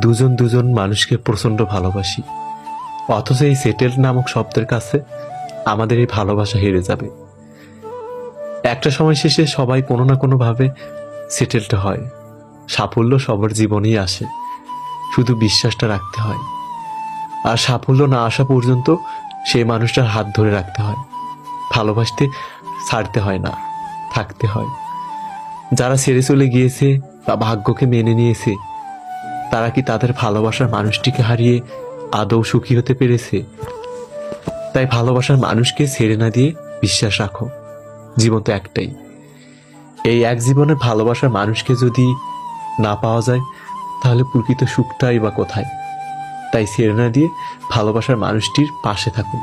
দুজন দুজন মানুষকে প্রচণ্ড ভালোবাসি, অথচ এই সেটেল নামক শব্দের কাছে আমাদের এই ভালোবাসা হেরে যাবে। একটা সময় শেষে সবাই কোনো না কোনোভাবে সেটেলড হয়। সাফল্য সবার জীবনেই আসে, শুধু বিশ্বাসটা রাখতে হয়। আর সাফল্য না আসা পর্যন্ত সেই মানুষটার হাত ধরে রাখতে হয়। ভালোবাসতে ছাড়তে হয় না, থাকতে হয়। যারা ছেড়ে চলে গিয়েছে বা ভাগ্যকে মেনে নিয়েছে, তারা কি তাদের ভালোবাসার মানুষটিকে হারিয়ে আদৌ সুখী হতে পেরেছে? তাই ভালোবাসার মানুষকে ছেড়ে না দিয়ে বিশ্বাস রাখো। জীবন তো একটাই, এই এক জীবনে ভালোবাসার মানুষকে যদি না পাওয়া যায়, তাহলে প্রকৃত সুখটাই বা কোথায়? তাই ছেড়ে না দিয়ে ভালোবাসার মানুষটির পাশে থাকুন।